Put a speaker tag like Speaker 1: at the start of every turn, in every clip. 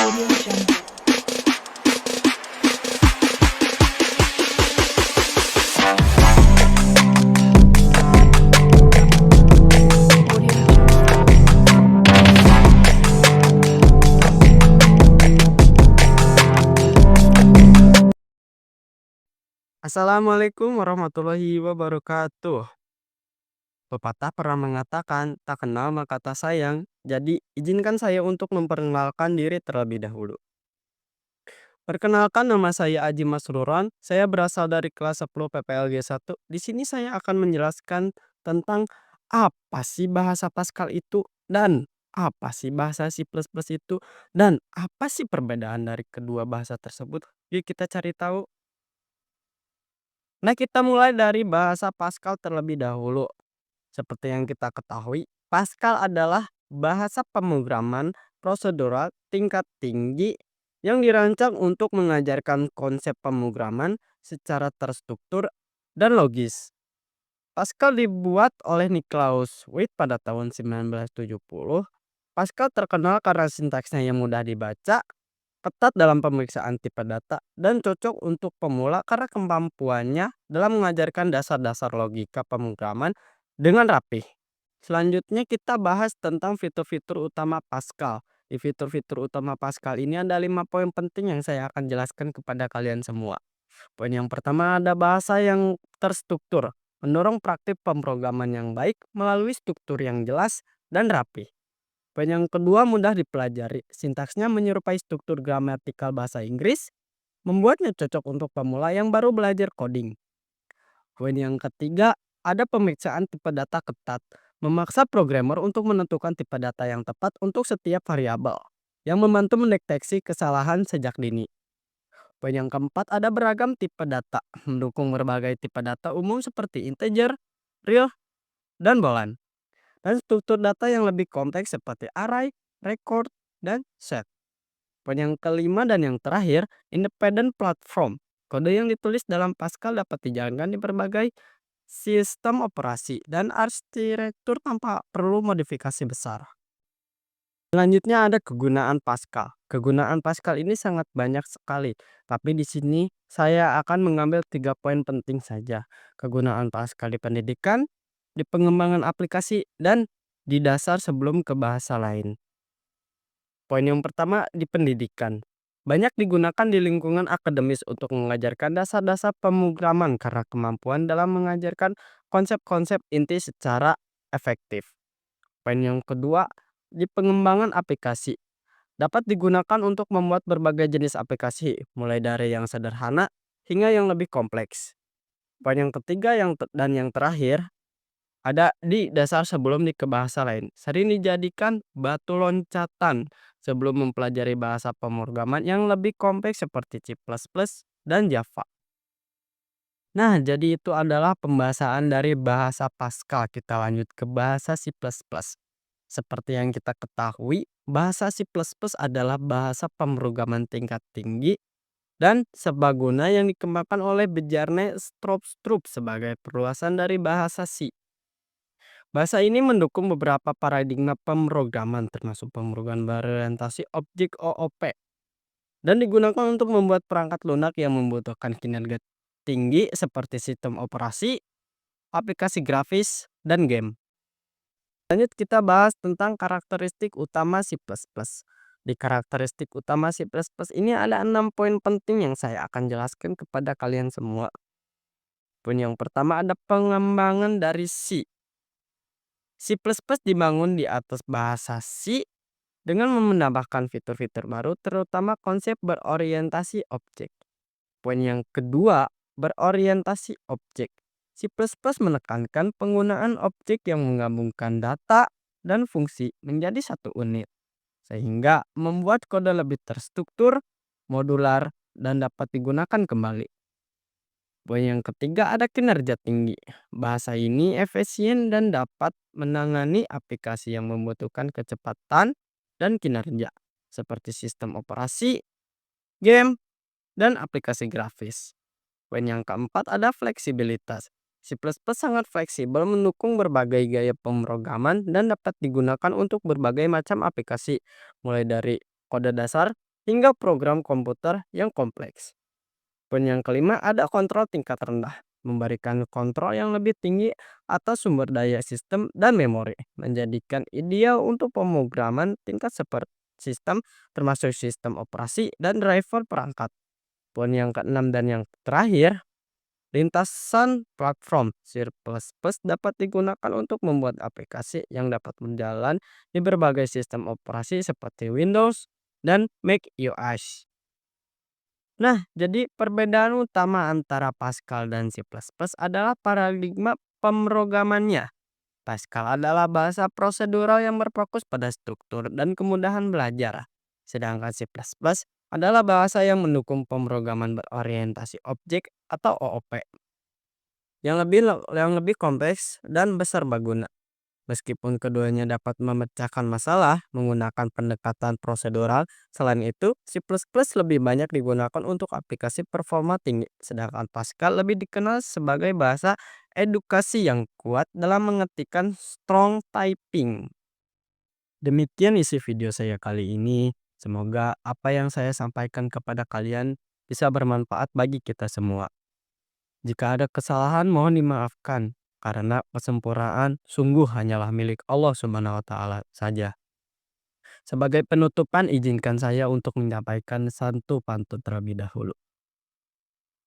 Speaker 1: Audio Jungle. Audio Jungle.
Speaker 2: Assalamualaikum warahmatullahi wabarakatuh. Pepatah pernah mengatakan, tak kenal maka tak sayang. Jadi, izinkan saya untuk memperkenalkan diri terlebih dahulu. Perkenalkan, nama saya Aji Masruran. Saya berasal dari kelas 10 PPLG 1. Di sini saya akan menjelaskan tentang apa sih bahasa Pascal itu dan apa sih bahasa C++ itu dan apa sih perbedaan dari kedua bahasa tersebut. Yuk kita cari tahu. Nah, kita mulai dari bahasa Pascal terlebih dahulu. Seperti yang kita ketahui, Pascal adalah bahasa pemrograman prosedural tingkat tinggi yang dirancang untuk mengajarkan konsep pemrograman secara terstruktur dan logis. Pascal dibuat oleh Niklaus Witt pada tahun 1970. Pascal terkenal karena sintaksnya yang mudah dibaca, ketat dalam pemeriksaan tipe data, dan cocok untuk pemula karena kemampuannya dalam mengajarkan dasar-dasar logika pemrograman dengan rapih. Selanjutnya kita bahas tentang fitur-fitur utama Pascal. Di fitur-fitur utama Pascal ini ada 5 poin penting yang saya akan jelaskan kepada kalian semua. Poin yang pertama, ada bahasa yang terstruktur, mendorong praktik pemrograman yang baik melalui struktur yang jelas dan rapi. Poin yang kedua, mudah dipelajari. Sintaksnya menyerupai struktur gramatikal bahasa Inggris, membuatnya cocok untuk pemula yang baru belajar coding. Poin yang ketiga, ada pemeriksaan tipe data ketat, memaksa programmer untuk menentukan tipe data yang tepat untuk setiap variabel, yang membantu mendeteksi kesalahan sejak dini. Poin yang keempat, ada beragam tipe data, mendukung berbagai tipe data umum seperti integer, real, dan boolean. Dan struktur data yang lebih kompleks seperti array, record, dan set. Poin yang kelima dan yang terakhir, independent platform. Kode yang ditulis dalam Pascal dapat dijalankan di berbagai sistem operasi dan arsitektur tanpa perlu modifikasi besar. Selanjutnya ada kegunaan Pascal. Kegunaan Pascal ini sangat banyak sekali, tapi di sini saya akan mengambil 3 poin penting saja. Kegunaan Pascal di pendidikan, di pengembangan aplikasi, dan di dasar sebelum ke bahasa lain. Poin yang pertama, di pendidikan. Banyak digunakan di lingkungan akademis untuk mengajarkan dasar-dasar pemrograman karena kemampuan dalam mengajarkan konsep-konsep inti secara efektif. Poin yang kedua, di pengembangan aplikasi. Dapat digunakan untuk membuat berbagai jenis aplikasi, mulai dari yang sederhana hingga yang lebih kompleks. Poin yang ketiga dan yang terakhir, ada di dasar sebelum ke bahasa lain. Sering dijadikan batu loncatan sebelum mempelajari bahasa pemrograman yang lebih kompleks seperti C++ dan Java. Nah, jadi itu adalah pembahasan dari bahasa Pascal. Kita lanjut ke bahasa C++. Seperti yang kita ketahui, bahasa C++ adalah bahasa pemrograman tingkat tinggi dan serbaguna yang dikembangkan oleh Bjarne Stroustrup sebagai perluasan dari bahasa C. Bahasa ini mendukung beberapa paradigma pemrograman termasuk pemrograman berorientasi objek OOP dan digunakan untuk membuat perangkat lunak yang membutuhkan kinerja tinggi seperti sistem operasi, aplikasi grafis, dan game. Lanjut kita bahas tentang karakteristik utama C++. Di karakteristik utama C++ ini ada 6 poin penting yang saya akan jelaskan kepada kalian semua. Poin yang pertama, ada pengembangan dari C. C++ dibangun di atas bahasa C dengan menambahkan fitur-fitur baru terutama konsep berorientasi objek. Poin yang kedua, berorientasi objek. C++ menekankan penggunaan objek yang menggabungkan data dan fungsi menjadi satu unit, sehingga membuat kode lebih terstruktur, modular, dan dapat digunakan kembali. Poin yang ketiga, ada kinerja tinggi. Bahasa ini efisien dan dapat menangani aplikasi yang membutuhkan kecepatan dan kinerja, seperti sistem operasi, game, dan aplikasi grafis. Poin yang keempat, ada fleksibilitas. C++ sangat fleksibel, mendukung berbagai gaya pemrograman dan dapat digunakan untuk berbagai macam aplikasi, mulai dari kode dasar hingga program komputer yang kompleks. Poin yang kelima ada kontrol tingkat rendah, memberikan kontrol yang lebih tinggi atas sumber daya sistem dan memori, menjadikan ideal untuk pemrograman tingkat seperti sistem termasuk sistem operasi dan driver perangkat. Poin yang keenam dan yang terakhir, lintasan platform C++ dapat digunakan untuk membuat aplikasi yang dapat berjalan di berbagai sistem operasi seperti Windows dan Mac OS. Nah, jadi perbedaan utama antara Pascal dan C++ adalah paradigma pemrogramannya. Pascal adalah bahasa prosedural yang berfokus pada struktur dan kemudahan belajar. Sedangkan C++ adalah bahasa yang mendukung pemrograman berorientasi objek atau OOP yang lebih kompleks dan besar baguna. Meskipun keduanya dapat memecahkan masalah menggunakan pendekatan prosedural, selain itu C++ lebih banyak digunakan untuk aplikasi performa tinggi, sedangkan Pascal lebih dikenal sebagai bahasa edukasi yang kuat dalam mengetikkan strong typing. Demikian isi video saya kali ini. Semoga apa yang saya sampaikan kepada kalian bisa bermanfaat bagi kita semua. Jika ada kesalahan mohon dimaafkan, karena kesempurnaan sungguh hanyalah milik Allah Subhanahu wa taala saja. Sebagai penutupan izinkan saya untuk menyampaikan satu pantun terlebih dahulu.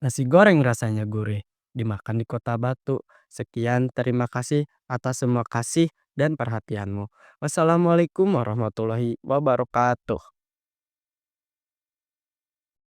Speaker 2: Nasi goreng rasanya gurih, dimakan di kota Batu. Sekian terima kasih atas semua kasih dan perhatianmu. Wassalamualaikum warahmatullahi wabarakatuh.